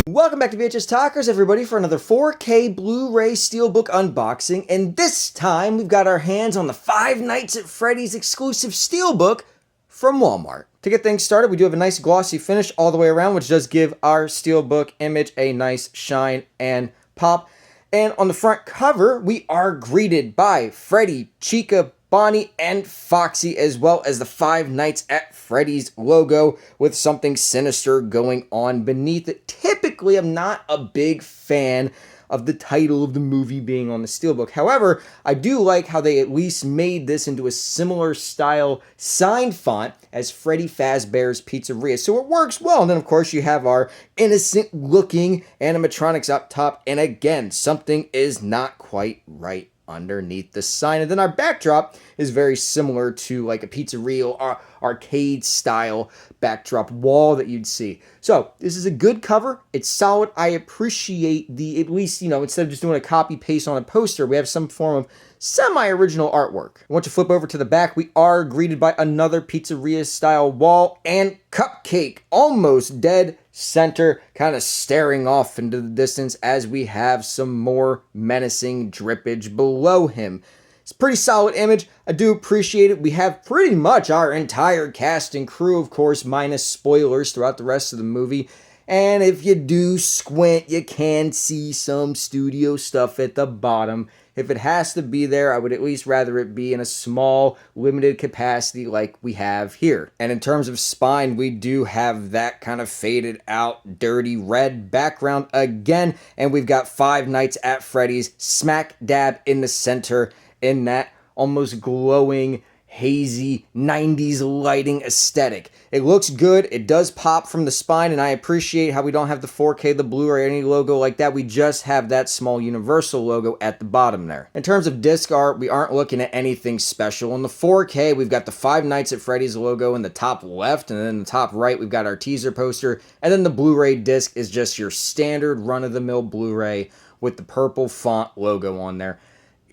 Welcome back to VHS Talkers, everybody, for another 4K Blu-ray Steelbook unboxing, and this time we've got our hands on the Five Nights at Freddy's exclusive Steelbook from Walmart. To get things started, we do have a nice glossy finish all the way around, which does give our Steelbook image a nice shine and pop. And on the front cover, we are greeted by Freddy, Chica, Bonnie, and Foxy, as well as the Five Nights at Freddy's logo with something sinister going on beneath it. Typically, I'm not a big fan of the title of the movie being on the Steelbook. However, I do like how they at least made this into a similar style sign font as Freddy Fazbear's Pizzeria, so it works well. And then, of course, you have our innocent-looking animatronics up top, and again, something is not quite right underneath the sign. And then our backdrop is very similar to like a pizzeria or arcade style backdrop wall that you'd see. So this is a good cover. It's solid. I appreciate the, at least, instead of just doing a copy paste on a poster, we have some form of semi-original artwork. Once you flip over to the back, we are greeted by another pizzeria style wall and cupcake, almost dead center, kind of staring off into the distance as we have some more menacing drippage below him. It's a pretty solid image. I do appreciate it. We have pretty much our entire cast and crew, of course, minus spoilers throughout the rest of the movie. And if you do squint, you can see some studio stuff at the bottom. If it has to be there, I would at least rather it be in a small, limited capacity like we have here. And in terms of spine, we do have that kind of faded out, dirty red background again. And we've got Five Nights at Freddy's smack dab in the center in that almost glowing, hazy 90s lighting aesthetic. It looks good. It does pop from the spine, and I appreciate how we don't have the 4K, the Blu-ray, any logo like that. We just have that small Universal logo at the bottom there. In terms of disc art, we aren't looking at anything special. In the 4K, we've got the Five Nights at Freddy's logo in the top left, and then in the top right, we've got our teaser poster, and then the Blu-ray disc is just your standard run-of-the-mill Blu-ray with the purple font logo on there.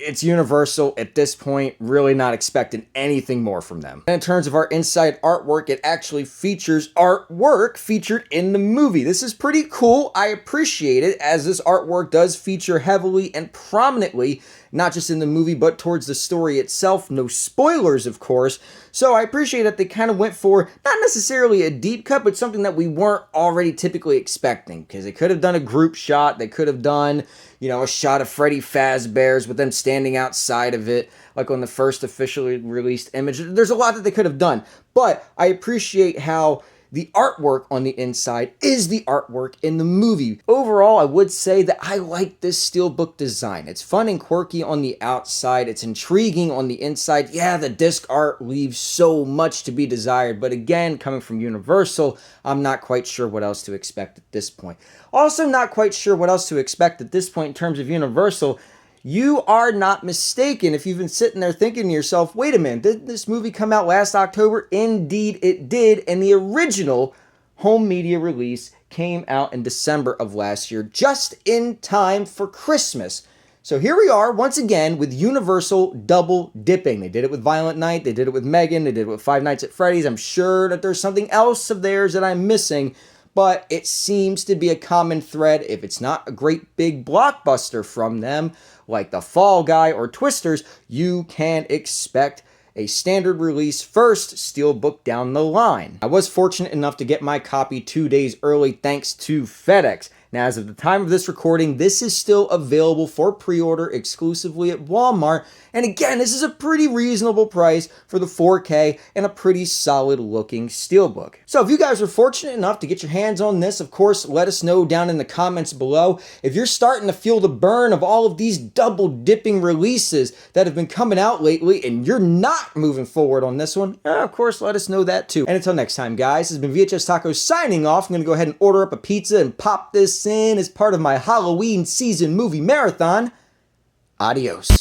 It's Universal at this point, really not expecting anything more from them. And in terms of our inside artwork, it actually features artwork featured in the movie. This is pretty cool. I appreciate it, as this artwork does feature heavily and prominently, not just in the movie, but towards the story itself. No spoilers, of course. So I appreciate that they kind of went for, not necessarily a deep cut, but something that we weren't already typically expecting. Because they could have done a group shot. They could have done, a shot of Freddy Fazbear's with them standing outside of it, like on the first officially released image. There's a lot that they could have done. But I appreciate how the artwork on the inside is the artwork in the movie. Overall, I would say that I like this Steelbook design. It's fun and quirky on the outside. It's intriguing on the inside. Yeah, the disc art leaves so much to be desired, but again, coming from Universal, I'm not quite sure what else to expect at this point. Also, not quite sure what else to expect at this point in terms of Universal. You are not mistaken if you've been sitting there thinking to yourself, wait a minute, did this movie come out last October? Indeed it did, and the original home media release came out in December of last year, just in time for Christmas. So here we are, once again, with Universal double dipping. They did it with Violent Night, they did it with Megan, they did it with Five Nights at Freddy's. I'm sure that there's something else of theirs that I'm missing, but it seems to be a common thread. If it's not a great big blockbuster from them, like The Fall Guy or Twisters, you can expect a standard release first Steelbook down the line. I was fortunate enough to get my copy 2 days early thanks to FedEx. Now, as of the time of this recording, this is still available for pre-order exclusively at Walmart. And again, this is a pretty reasonable price for the 4K and a pretty solid looking Steelbook. So if you guys are fortunate enough to get your hands on this, of course, let us know down in the comments below. If you're starting to feel the burn of all of these double dipping releases that have been coming out lately and you're not moving forward on this one, of course, let us know that too. And until next time, guys, this has been VHS Tacos signing off. I'm going to go ahead and order up a pizza and pop this in as part of my Halloween season movie marathon. Adios.